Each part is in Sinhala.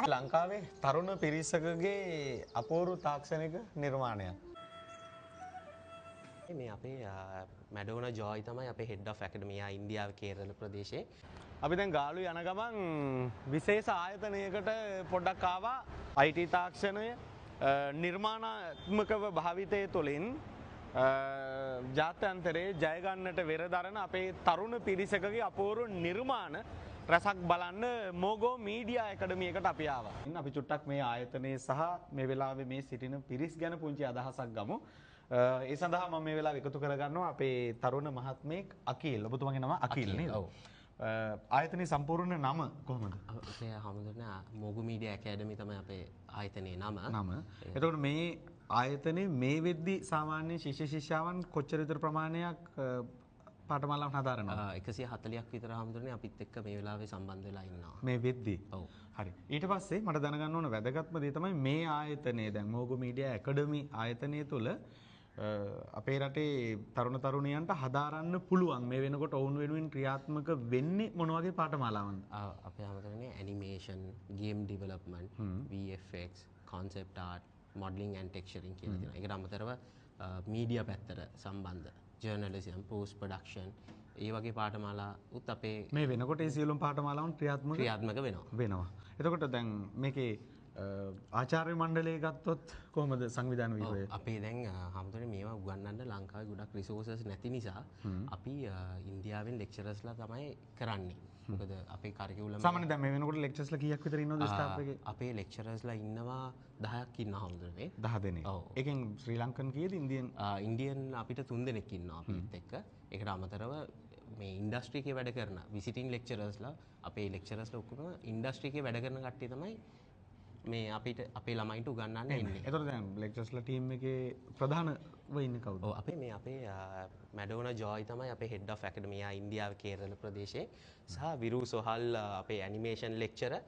ලංකාවේ තරුණ පිරිසකගේ අපූරු තාක්ෂණික නිර්මාණයක්. මේ අපේ මැඩෝන ජෝයි තමයි අපේ හෙඩ් ඔෆ් ඇකඩමියා ඉන්දියාවේ කේරළ ප්‍රදේශයේ. අපි දැන් ගාලු යන ගමන් විශේෂ ආයතනයකට පොඩ්ඩක් ආවා. IT තාක්ෂණය නිර්මාණාත්මකව භාවිතය තුළින් ජාත්‍යන්තරයේ ජය ගන්නට වෙරදරන අපේ තරුණ පිරිසකගේ අපූර්ව නිර්මාණ රසක් බලන්න මොගෝ මීඩියා ඇකඩමියකට අපි ආවා. අපි චුට්ටක් මේ ආයතනයේ සහ මේ වෙලාවේ මේ සිටින පිරිස් ගැන පුංචි අදහසක් ගමු. ඒ සඳහා මම මේ වෙලාව එකතු කරගන්නවා අපේ තරුණ මහත්මයෙක් අකිල්. ඔබතුමාගේ නම අකිල් නේද? ඔව්. ආයතනයේ සම්පූර්ණ නම කොහොමද? අපේ හමුදුන මොගු මීඩියා ඇකඩමි තමයි අපේ ආයතනයේ නම. එතකොට මේ ආයතනයේ මේ වෙද්දි සාමාන්‍ය ශිෂ්‍ය ශිෂ්‍යාවන් කොච්චර විතර ප්‍රමාණයක් පාඨමාලාවන් හදාරනවා? 140ක් විතර හමුදුනේ අපිත් එක්ක මේ වෙලාවේ සම්බන්ධ වෙලා ඉන්නවා. මේ වෙද්දි. ඔව්. හරි. ඊට පස්සේ මට දැනගන්න ඕන වැදගත්ම දේ තමයි මේ ආයතනයේ දැන් මොගු මීඩියා ඇකඩමි ආයතනය තුළ අපේ රටේ තරුණ තරුණියන්ට හදාරන්න පුළුවන් මේ වෙනකොට ඔවුන් වෙනුවෙන් ක්‍රියාත්මක වෙන්නේ මොන වගේ පාඨමාලාවන්ද? අපේ හැමතැනම animation, game development, VFX, concept art, modeling and texturing කියලා තියෙනවා. ඒකට අමතරව මීඩියා පැත්තට සම්බන්ධ ජර්නලිසම්, පෝස්ට් ප්‍රොඩක්ෂන් ඒ වගේ පාඨමාලා උත් අපේ මේ වෙනකොට ඒ සියලුම පාඨමාලාවන් ක්‍රියාත්මක වෙනවා. එතකොට දැන් මේකේ ආචාර්ය මණ්ඩලය ගත්තොත් කොහොමද සංවිධානය වීම? අපේ දැන් හැමතැනම මේවා උගන්වන්න ලංකාවේ ගොඩක් රිසෝසස් නැති නිසා අපි ඉන්දියාවෙන් ලෙක්චරර්ස්ලා තමයි කරන්නේ. මොකද අපේ කරිකියුලම් සාමාන්‍යයෙන් දැන් මේ වෙනකොට ලෙක්චර්ස්ලා කීයක් විතර ඉන්නවද ස්ටාෆ් එකේ? අපේ ලෙක්චරර්ස්ලා ඉන්නවා 10ක් ඉන්නවා හැමතැනම. 10 දෙනෙක්. ඒකෙන් ශ්‍රී ලංකන් කීයද ඉන්දියන් අපිට 3 දෙනෙක් ඉන්නවා අපිත් එක්ක. ඒකට අමතරව මේ ඉන්ඩස්ට්‍රි එකේ වැඩ කරන විසිටින් ලෙක්චරර්ස්ලා අපේ ලෙක්චරර්ස්ලා ඔක්කොම ඉන්ඩස්ට්‍රි එකේ වැඩ කරන කට්ටිය තමයි මේ අපිට අපේ ළමයින්ට උගන්වන්න ඉන්නේ. එතකොට දැන් ලෙක්චර්ස්ලා ටීම් එකේ ප්‍රධානව ඉන්නේ කවුද? ඔව් අපේ මැඩෝන ජෝයි තමයි අපේ හෙඩ් ඔෆ් ඇකඩමියා ඉන්දියාවේ කේරළ ප්‍රදේශයේ සහ විරු සොහල් අපේ ඇනිමේෂන් ලෙක්චරර්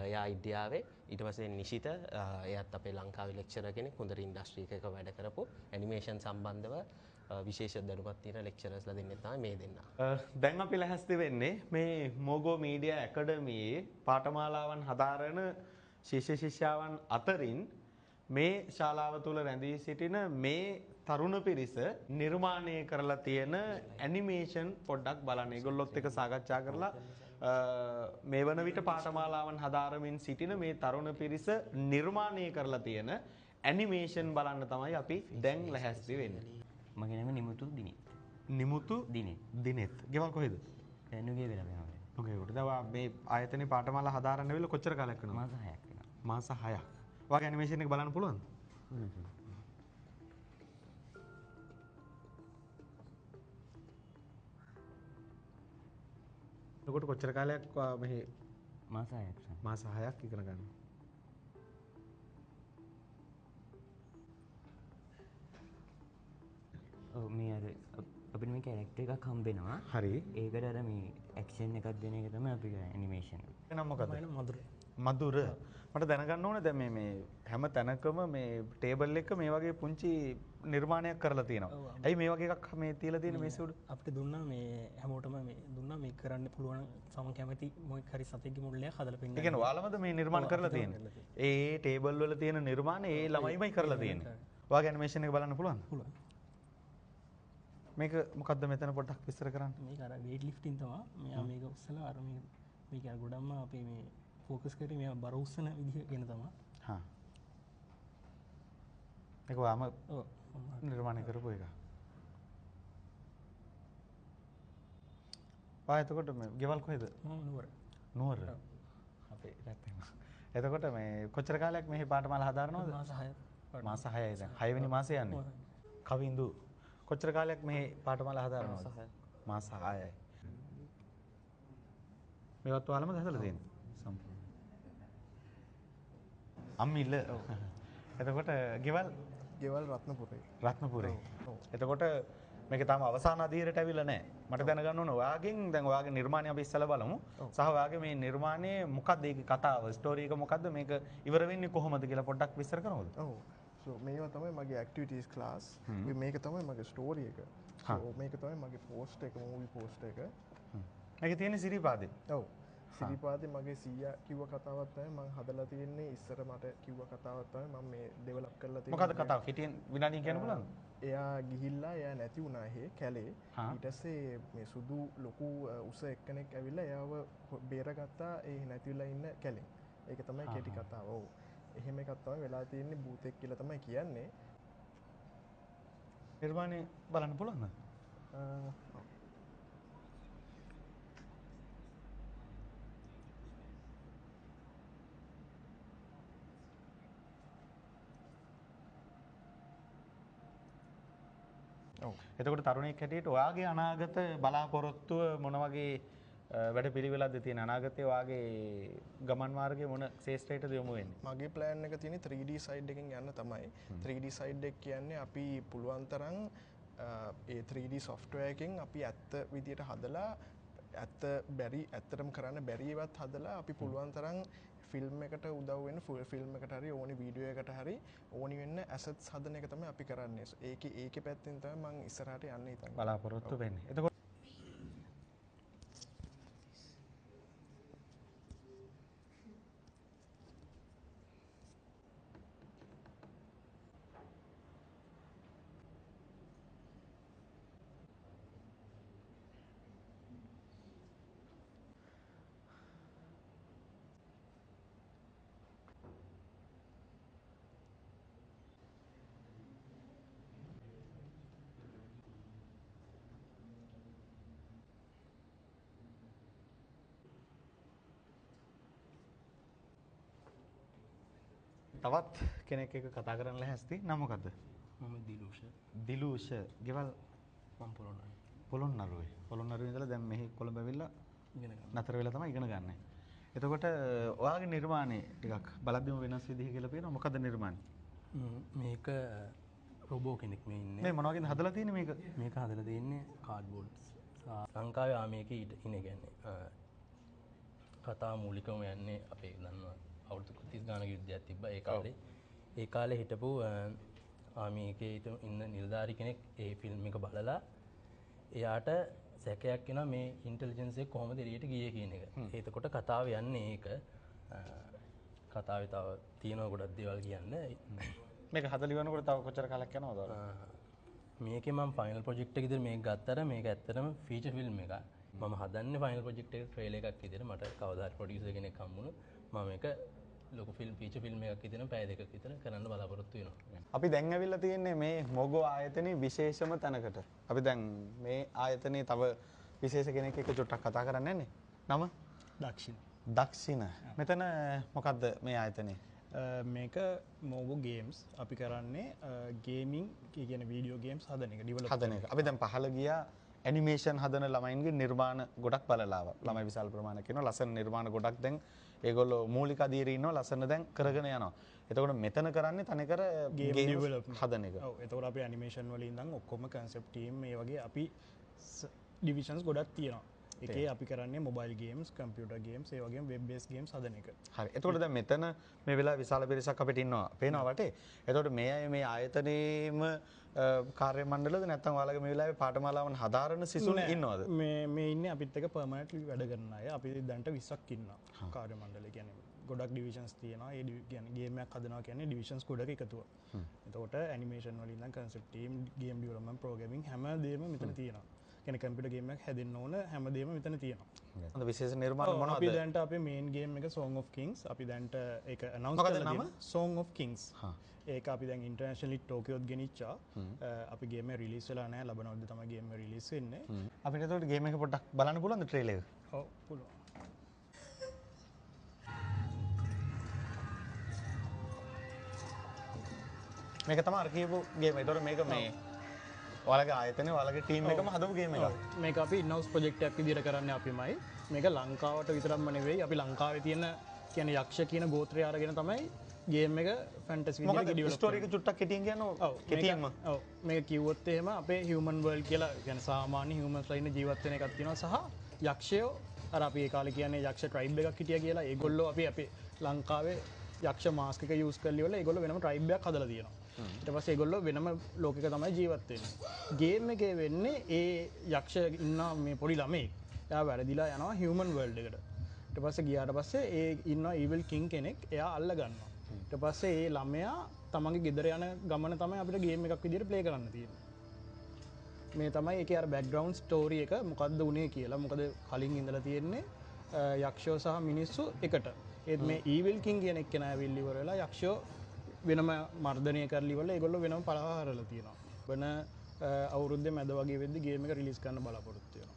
එයා ඉන්දියාවේ. ඊට පස්සේ නිශිත එයාත් අපේ ලංකාවේ ලෙක්චරර් කෙනෙක් හොඳට ඉන්ඩස්ට්‍රි එකක වැඩ කරපු ඇනිමේෂන් සම්බන්ධව විශේෂ දැනුමක් තියෙන ලෙක්චරර්ස්ලා දෙන්නෙක් තමයි මේ දෙන්නා. දැන් අපි ලැහැස්ති වෙන්නේ මේ මොගෝ මීඩියා ඇකඩමියේ පාඨමාලාවන් හදාරන ශිෂ්‍ය ශිෂ්‍යාවන් අතරින් මේ ශාලාව තුළ රැඳී සිටින මේ තරුණ පිරිස නිර්මාණය කරලා තියෙන ඇනිමේෂන් පොඩ්ඩක් බලන්න. ඒගොල්ලොත් එක්ක සාකච්ඡා කරලා මේ වන විට පාඨමාලාවන් හදාරමින් සිටින මේ තරුණ පිරිස නිර්මාණය කරලා තියෙන ඇනිමේෂන් බලන්න තමයි අපි දැන් ලැහැස්ති වෙන්නේ. මගේ නම නිමුතු දිනෙත්. නිමුතු දිනෙත්. ගෙවල් කොහෙද? නුගේ වෙලා යනවා. නුගේ කොට. දැන් මේ ආයතනයේ පාඨමාලා හදාරන්න වෙලා කොච්චර කාලයක් වෙනවද? මාස 6ක් වෙනවා. මාස 6ක්. ඔයාගේ ඇනිමේෂන් එක බලන්න පුළුවන්ද? එතකොට කොච්චර කාලයක් මෙහි? මාස 6ක්. මාස 6ක් ඉගෙන ගන්න. ඔව් මේ අර අපිට මේ කැරක්ටර් එකක් හම්බෙනවා. හරි. ඒකට අර මේ ඇක්ෂන් එකක් දෙන එක තමයි අපි ඇනිමේෂන් එක. නම මොකද්ද? මధుර. මට දැනගන්න ඕනේ දැන් මේ හැම තැනකම මේ ටේබල් එක මේ වගේ පුංචි නිර්මාණයක් කරලා තියෙනවා. ඇයි මේ වගේ එකක් මේ තියලා තියෙන්නේ මේ සුදු? අපිට දුන්නා මේ හැමෝටම මේ දුන්නා මේ කරන්න පුළුවන් සම කැමති මොකක් හරි සතෙක්ගේ මුල්ලයක් හදලා පෙන්නන්න. ඒ කියන්නේ ඔයාලමද මේ නිර්මාණ කරලා තියෙන්නේ? ඒ ටේබල් වල තියෙන නිර්මාණ ඒ ළමයිමයි කරලා තියෙන්නේ. ඔයාගේ ඇනිමේෂන් එක බලන්න පුළුවන්ද? පුළුවන්. මේක මොකද්ද මෙතන පොඩ්ඩක් විස්තර කරන්න. මේක අර වේට් ලිෆ්ටින් තමයි. මෙයා මේක උස්සලා අර මේක ගොඩක්ම අපේ මේ ෆෝකස් කරේ මෙයා බර උස්සන විදිහ ගැන තමයි. හා. ඒක ඔයාම නිර්මාණය කරපු එක. එතකොට මේ ගෙවල් කොහෙද? නුවර. අපේ රටේම. එතකොට මේ කොච්චර කාලයක් මේ පාඨමාලා හදාරනවද? මාස 6ක්. මාස 6යි දැන්. 6 වෙනි මාසේ යන්නේ. කවිඳු කොච්චර කාලයක් මේ පාඨමාලා හදාරනවද? මාස 6යි. මේවත් ඔයාලමද හදලා තියෙන්නේ? සම්පූර්ණ. අම්මිල්ල. එතකොට ගෙවල් රත්නපුරේ. එතකොට මේක තාම අවසාන අධීරයට ඇවිල්ලා නැහැ. මට දැනගන්න ඕන ඔයාගෙන් දැන් ඔයාගේ නිර්මාණය අපි ඉස්සෙල්ලා බලමු. සහ ඔයාගේ මේ නිර්මාණයේ මොකක්ද ඒකේ කතාව, ස්ටෝරි එක මොකක්ද, මේක ඉවර වෙන්නේ කොහොමද කියලා පොඩ්ඩක් විස්තර කරනවද? ඔව්. So මේවා තමයි මගේ ඇක්ටිවිටීස් ක්ලාස්. මේක තමයි මගේ ස්ටෝරි එක. So මේක තමයි මගේ පෝස්ට් එක, මූවි පෝස්ට් එක. මේකේ තියෙන සිරිපාදේ. ඔව්. සිරිපාදේ මගේ සීයා කිව්ව කතාවක් තමයි මම හදලා තියෙන්නේ ඉස්සර මට කිව්ව කතාවක් තමයි මම මේ ඩෙවලොප් කරලා තියෙන්නේ. මොකද්ද කතාව? හිටියෙන් විනාඩියක් කියන්න පුළුවන්ද? එයා ගිහිල්ලා එයා නැති වුණා එහෙ කැලේ. ඊට පස්සේ මේ සුදු ලොකු උස එක්කෙනෙක් ඇවිල්ලා එයාව බේරගත්තා ඒ නැතිලා ඉන්න කැලෙන්. ඒක තමයි කෙටි කතාව. ඔව්. එහෙම එකක් තමයි වෙලා තියෙන්නේ භූතෙක් කියලා තමයි කියන්නේ. නිර්මාණය බලන්න පුළුවන්ද? එතකොට තරුණයෙක් හැටියට ඔයාගේ අනාගත බලාපොරොත්තුව මොන වගේ වැඩ පිළිවෙලක්ද තියෙන අනාගතයේ ඔයාගේ ගමන් මාර්ගය මොන ක්ෂේත්‍රයටද යොමු වෙන්නේ? මගේ ප්ලෑන් එක තියෙන්නේ 3D සයිඩ් එකෙන් යන්න තමයි. 3D සයිඩ් එක කියන්නේ අපි පුළුවන් තරම් ඒ 3D software එකෙන් අපි ඇත්ත විදියට හදලා ඇත්තටම කරන්න බැරි ඒවත් හදලා අපි පුළුවන් තරම් ෆිල්ම් එකට උදව් වෙන ෆිල්ම් එකට හරි ඕනි වීඩියෝ එකට හරි ඕනි වෙන්න ඇසට්ස් හදන එක තමයි අපි කරන්නේ. ඒකේ පැත්තෙන් තමයි මම ඉස්සරහට යන්න හිතන්නේ. බලාපොරොත්තු වෙන්නේ. එතකොට තවත් කෙනෙක් එක කතා කරන්න ලැහැස්ති. නම මොකද්ද? මම දිලුෂ. දිලුෂ. ගෙවල් මම පොළොන්නරුවේ. පොළොන්නරුවේ. පොළොන්නරුවේ ඉඳලා දැන් මෙහි කොළඹ ඇවිල්ලා ඉගෙන ගන්න. නතර වෙලා තමයි ඉගෙන ගන්න. එතකොට ඔයාගේ නිර්මාණය ටිකක් බලද්දිම වෙනස් විදිහ කියලා පේනවා. මොකද්ද නිර්මාණය? මේක රොබෝ කෙනෙක් මේ ඉන්නේ. මේ මොන වගේද හදලා තියෙන්නේ මේක? මේක හදලා තියෙන්නේ කාඩ්බෝඩ්ස්. ලංකාවේ මේක ඉන්නේ කියන්නේ කතා මූලිකවම යන්නේ අපේ දන්නවා අවුරුදු 30 ගානක යුද්ධයක් තිබ්බා ඒ කාලේ. ඒ කාලේ හිටපු ආමීකේ ඉන්න නිලධාරි කෙනෙක් ඒ ෆිල්ම් එක බලලා එයාට සැකයක් එනවා මේ ඉන්ටෙලිජන්ස් එක කොහොමද එළියට ගියේ කියන එක. එතකොට කතාව යන්නේ ඒක. කතාවේ තව තියෙනවා ගොඩක් දේවල් කියන්න. මේක හදලා ඉවරනකොට තව කොච්චර කාලයක් යනවද? මේකේ මම ෆයිනල් ප්‍රොජෙක්ට් එක විදිහට මේක ගත්තට මේක ඇත්තටම ෆීචර් ෆිල්ම් එකක්. මම හදන්නේ ෆයිනල් ප්‍රොජෙක්ට් එක ට්‍රේලර් එකක් විදිහට මට කවදා හරි ප්‍රොඩියුසර් කෙනෙක් හම්බුණොත් මම මේක ලොකු ෆීචර් ෆිල්ම් එකක් විදිහට පැය දෙකක් විතර කරන්න බලාපොරොත්තු වෙනවා. අපි දැන් ඇවිල්ලා තියෙන්නේ මේ මොගෝ ආයතනයේ විශේෂම තැනකට. අපි දැන් මේ ආයතනයේ තව විශේෂ කෙනෙක් එක්ක චුට්ටක් කතා කරන්න යන්නේ. නම? දක්ෂිණ. දක්ෂිණ. මෙතන මොකද්ද මේ ආයතනය? මේක මොගෝ ගේම්ස් අපි කරන්නේ ගේමින් කියන වීඩියෝ ගේම්ස් හදන එක ඩිවලොප් හදන එක. අපි දැන් පහළ ගියා ඇනිමේෂන් හදන ළමයින්ගේ නිර්මාණ ගොඩක් බලලා ආවා. ළමයි විශාල ප්‍රමාණයක් ඉන්නවා. ලස්සන නිර්මාණ ගොඩක් දැන් ඒගොල්ලෝ මූලික අධීරේ ඉන්නවා. ලස්සන දැන් කරගෙන යනවා. එතකොට මෙතන කරන්නේ තනිකර ගේම් ඩෙවලොප්මන්ට් හදන එක. ඔව්. එතකොට අපි ඇනිමේෂන් වලින් ඉඳන් ඔක්කොම කන්සෙප්ට් ටීම් මේ වගේ අපි ඩිවිෂන්ස් ගොඩක් තියෙනවා. එකේ අපි කරන්නේ මොබයිල් ගේම්ස්, කම්පියුටර් ගේම්ස්, ඒ වගේම වෙබ් බේස් ගේම්ස් හදන එක. හරි. එතකොට දැන් මෙතන මේ වෙලාව විශාල පිරිසක් අපිට ඉන්නවා. පේනවා වටේ. එතකොට මේ අය මේ ආයතනයේම කාර්ය මණ්ඩලද නැත්නම් ඔයාලගේ මේ වෙලාවේ පාඨමාලාවන් හදාරන සිසුන් ඉන්නවද? මේ ඉන්නේ අපිත් එක්ක පර්මනන්ට්ලි වැඩ කරන අය. අපි දැන්ට 20ක් ඉන්නවා. කාර්ය මණ්ඩලය කියන්නේ ගොඩක් ඩිවිෂන්ස් තියෙනවා. ඒ කියන්නේ ගේම් එකක් හදනවා කියන්නේ ඩිවිෂන්ස් ගොඩක එකතුව. එතකොට ඇනිමේෂන් වලින් ඉඳන් concept team, game development, programming හැමදේම මෙතන තියෙනවා. කියන්නේ කම්පියුටර් ගේම් එකක් හැදෙන්න ඕන හැමදේම මෙතන තියෙනවා. හොඳ විශේෂ නිර්මාණ මොනවද? අපි දැන්ට අපේ මේන් ගේම් එක Song of Kings අපි දැන්ට ඒක අනවුන්ස් කරලා තියෙනවා. Song of Kings. ඒක අපි දැන් ඉන්ටර්නැෂනලි ටෝකියෝත් ගෙනිච්චා. අපි ගේම් එක රිලීස් වෙලා නැහැ. ලබනවද්ද තමයි ගේම් එක රිලීස් වෙන්නේ. අපිට එතකොට ගේම් එක පොඩ්ඩක් බලන්න පුළුවන්ද ට්‍රේලර් එක? ඔව් පුළුවන්. මේක තමයි අර කියපු ගේම් එක. එතකොට මේක මේ ඔයාලගේ ආයතනයේ ඔයාලගේ ටීම් එකම හදපු ගේම් එකක්. මේක අපි ඉන්හවුස් ප්‍රොජෙක්ට් එකක් විදිහට කරන්නේ අපිමයි. මේක ලංකාවට විතරක්ම නෙවෙයි. අපි ලංකාවේ තියෙන කියන්නේ යක්ෂ කියන ගෝත්‍රය අරගෙන තමයි ගේම් එක ෆැන්ටසි විදිහට ඩෙවලොප් ස්ටෝරි එක චුට්ටක් කෙටියෙන් කියන්න කෙටියෙන්ම. ඔව් මේක කිව්වොත් එහෙම අපේ හියුමන් වර්ල්ඩ් කියලා කියන්නේ සාමාන්‍ය හියුමන්ස්ලා ඉන්න ජීවත් වෙන එකක් තියෙනවා සහ යක්ෂයෝ අර අපි ඒ කාලේ කියන්නේ යක්ෂ ට්‍රයිබ් එකක් හිටියා කියලා. ඒගොල්ලෝ අපි අපේ ලංකාවේ යක්ෂ මාස්ක් එක යූස් කරලා ඉවරලා ඒගොල්ලෝ වෙනම ට්‍රයිබ් එකක් හදලා තියෙනවා. ඊට පස්සේ ඒගොල්ලෝ වෙනම ලෝකෙක තමයි ජීවත් වෙන්නේ. ගේම් එකේ වෙන්නේ ඒ යක්ෂ ඉන්න මේ පොඩි ළමෙක්. එයා වැරදිලා යනවා හියුමන් වර්ල්ඩ් එකට. ඊට පස්සේ ගියාට පස්සේ ඒ ඉන්න ඊවිල් කිං කෙනෙක් එයා අල්ල ගන්නවා. ඊට පස්සේ ඒ ළමයා තමන්ගේ ගෙදර යන ගමන තමයි අපිට ගේම් එකක් විදිහට ප්ලේ කරන්න තියෙන්නේ. මේ තමයි ඒකේ අර බෑග්ග්‍රවුන්ඩ් ස්ටෝරි එක මොකද්ද උනේ කියලා. මොකද කලින් ඉඳලා තියෙන්නේ යක්ෂයෝ සහ මිනිස්සු එකට. ඒත් මේ ඊවිල් කිං කියන එක්කෙනා ඇවිල්ලි ඉවර වෙලා යක්ෂයෝ වෙනම මර්ධනය කරලා ඉවරලා ඒගොල්ලෝ වෙනම පලහරලා තියෙනවා. වෙන අවුරුද්දේ මැද වගේ වෙද්දි ගේම් එක රිලීස් කරන්න බලාපොරොත්තු වෙනවා.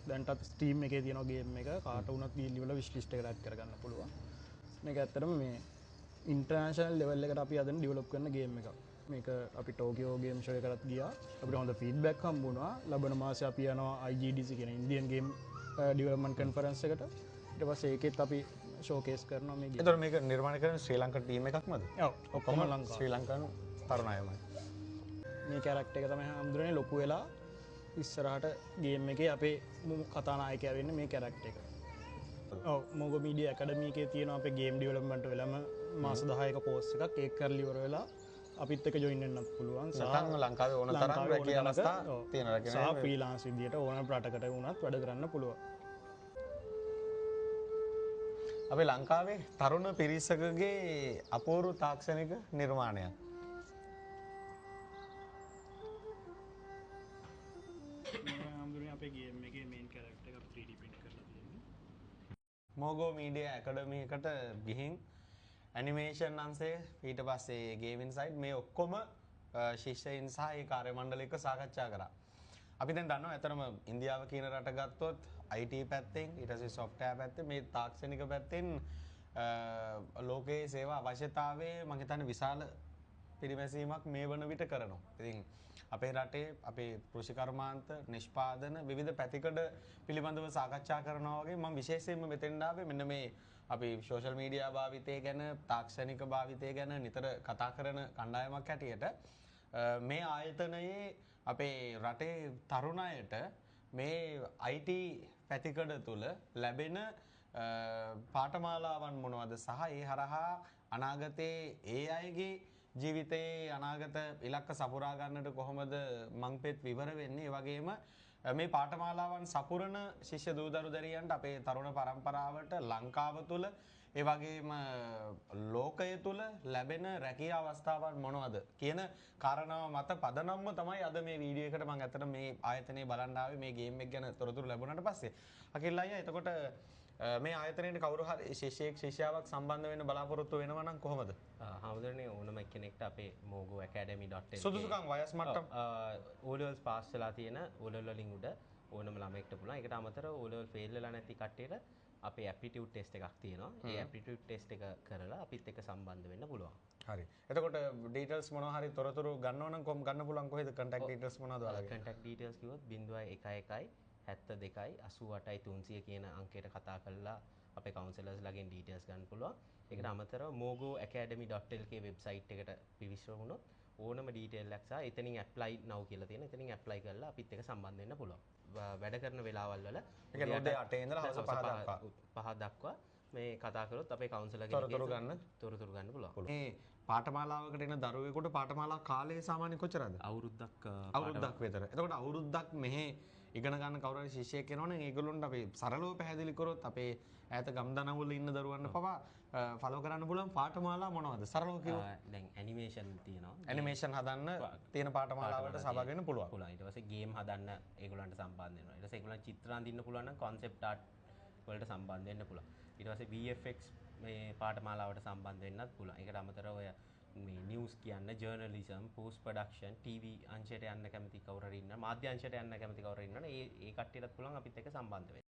දැන්ටත් ස්ටීම් එකේ තියෙනවා ගේම් එක. කාට වුණත් ගිහින් ඉවරලා විශ් ලිස්ට් එකට ඇඩ් කරගන්න පුළුවන්. මේක ඇත්තටම මේ ඉන්ටර්නැෂනල් ලෙවල් එකට අපි අදන් ඩෙවලොප් කරන ගේම් එකක්. මේක අපි ටෝකියෝ ගේම් ෂෝ එකකට ගියා. අපිට හොඳ ෆීඩ්බැක් හම්බුණා. ලබන මාසේ අපි යනවා IGDC කියන ඉන්දියන් ගේම් ඩෙවලොප්මන්ට් කන්ෆරන්ස් එකට. ඊට පස්සේ ඒකෙත් අපි ෂෝකේස් කරනවා මේ ගේම්. එතකොට මේක නිර්මාණය කරන ශ්‍රී ලංකා ටීම් එකක්මද? ඔව් ඔක්කොම ලංකාව. ශ්‍රී ලංකානු තරුණ අයමයි. මේ කැරක්ටර් එක තමයි හම්දුරනේ ලොකු වෙලා ඉස්සරහට ගේම් එකේ අපේ කතානායකයා වෙන්නේ මේ කැරක්ටර් එක. ඔව් මොගෝ මීඩියා ඇකඩමි එකේ තියෙනවා අපේ ගේම් ඩෙවලොප්මන්ට් වෙලම මාස 10ක කෝස් එකක් ඒක කරලා ඉවර වෙලා අපිත් එක්ක ජොයින් වෙන්නත් පුළුවන්. සටන් ලංකාවේ ඕන තරම් රැකිය අවස්ථා තියෙනවා. සහ ෆ්‍රීලාන්ස් විදියට ඕන රටකට වුණත් වැඩ කරන්න පුළුවන්. අපේ ලංකාවේ තරුණ පිරිසකගේ අපූර්ව තාක්ෂණික නිර්මාණයක්. හම්දුරනේ අපේ ගේම් එකේ මේන් කැරක්ටර් එක 3D print කරලා තියෙන්නේ. මොගෝ මීඩියා ඇකඩමි එකට ගිහින් ඇනිමේෂන් අංශය ඊට පස්සේ ගේමින් සයිඩ් මේ ඔක්කොම ශිෂ්‍යයින් සහ ඒ කාර්ය මණ්ඩල එක්ක සාකච්ඡා කරා. අපි දැන් දන්නවා ඇතරම ඉන්දියාව කියන රට ගත්තොත් IT පැත්තෙන් ඊට පස්සේ software පැත්තෙන් මේ තාක්ෂණික පැත්තෙන් ලෝකයේ සේවා අවශ්‍යතාවයේ මම හිතන්නේ විශාල පිරිමැසීමක් මේ වන විට කරනවා. ඉතින් අපේ රටේ අපේ කෘෂිකර්මාන්ත නිෂ්පාදන විවිධ පැතිකඩ පිළිබඳව සාකච්ඡා කරනවා වගේ මම විශේෂයෙන්ම මෙතෙන්ට ආවේ මෙන්න මේ අපි සෝෂල් මීඩියා භාවිතය ගැන තාක්ෂණික භාවිතය ගැන නිතර කතා කරන කණ්ඩායමක් හැටියට මේ ආයතනයේ අපේ රටේ තරුණ අයට මේ IT පැතිකඩ තුල ලැබෙන පාඨමාලාවන් මොනවද සහ ඒ හරහා අනාගතයේ ඒ අයගේ ජීවිතයේ අනාගත ඉලක්ක සපුරා ගන්නට කොහොමද මංපෙත් විවර වෙන්නේ ඒ වගේම මේ පාඨමාලාවන් සපුරන ශිෂ්‍ය දූදරු දැරියන්ට අපේ තරුණ පරම්පරාවට ලංකාව තුළ ඒ වගේම ලෝකය තුළ ලැබෙන රැකියා අවස්ථාවන් මොනවද කියන කාරණාව මත පදනම්ම තමයි අද මේ වීඩියෝ එකට මම අතට මේ ආයතනයේ බලන්න ආවේ මේ ගේම් එක ගැන තොරතුරු ලැබුණාට පස්සේ අකිල් අයියා එතකොට මේ ආයතනයට කවුරු හරි ශිෂ්‍යයෙක් ශිෂ්‍යාවක් සම්බන්ධ වෙන්න බලාපොරොත්තු වෙනවා නම් කොහොමද? හමුදුරනේ ඕනම කෙනෙක්ට අපේ mogoacademy.lk සුදුසුකම් වයස් මට්ටම් O levels පාස් වෙලා තියෙන O level වලින් උඩ ඕනම ළමයෙක්ට පුළුවන්. ඒකට අමතරව O level ෆේල් වෙලා නැති කට්ටියට අපේ ඇප්ටිටියුඩ් ටෙස්ට් එකක් තියෙනවා. ඒ ඇප්ටිටියුඩ් ටෙස්ට් එක කරලා අපිත් එක්ක සම්බන්ධ වෙන්න පුළුවන්. හරි. එතකොට ඩීටේල්ස් මොනවා හරි තොරතුරු ගන්නව නම් කොහොම ගන්න පුළුවන් කොහෙද contact details මොනවද ඔයාලගේ? contact details කිව්වොත් 011 72 88 300 කියන අංකයට කතා කරලා අපේ කවුන්සලර්ස් ලාගෙන් ඩීටේල්ස් ගන්න පුළුවන්. ඒකට අමතරව mogoacademy.lk වෙබ්සයිට් එකට පිවිසර වුණොත් ඕනම ඩීටේල් එකක් සහ එතනින් apply now කියලා තියෙන. එතනින් apply කරලා අපිත් එක්ක සම්බන්ධ වෙන්න පුළුවන්. වැඩ කරන වෙලාවල් වල ඒ කියන්නේ උදේ 8 ඉඳලා හවස 5 දක්වා මේ කතා කරොත් අපේ කවුන්සලර්ගෙන් තොරතුරු ගන්න පුළුවන්. මේ පාඨමාලාවකට එන දරුවෙකුට පාඨමාලා කාලය සාමාන්‍ය කොච්චරද? අවුරුද්දක් විතර. එතකොට අවුරුද්දක් මෙහි ඉගෙන ගන්න කවුරු හරි ශිෂ්‍යයෙක් වෙනවනම් ඒගොල්ලොන්ට අපි සරලව පැහැදිලි කරොත් අපේ ඈත ගම්දනවල ඉන්න දරුවන්ට පවා ෆලෝ කරන්න පුළුවන් පාඨමාලා මොනවද? සරලව කිව්වොත් දැන් ඇනිමේෂන් තියෙනවා. ඇනිමේෂන් හදන්න තියෙන පාඨමාලාවලට සහභාගී වෙන්න පුළුවන්. ඊට පස්සේ ගේම් හදන්න ඒගොල්ලන්ට සම්බන්ධ වෙනවා. ඊට පස්සේ ඒගොල්ලන් චිත්‍ර අඳින්න පුළුවන් නම් concept art වලට සම්බන්ධ වෙන්න පුළුවන්. ඊට පස්සේ VFX මේ පාඨමාලාවට සම්බන්ධ වෙන්නත් පුළුවන්. ඒකට අමතරව ඔය මේ නිවුස් කියන්න, ජර්නලිසම්, පෝස්ට් ප්‍රොඩක්ෂන්, ටීවී අංශයට යන්න කැමති කවුරු හරි ඉන්නවා, මාධ්‍ය අංශයට යන්න කැමති කවුරු හරි ඉන්නවනේ ඒ කට්ටියටත් පුළුවන් අපිත් එක්ක සම්බන්ධ වෙන්න.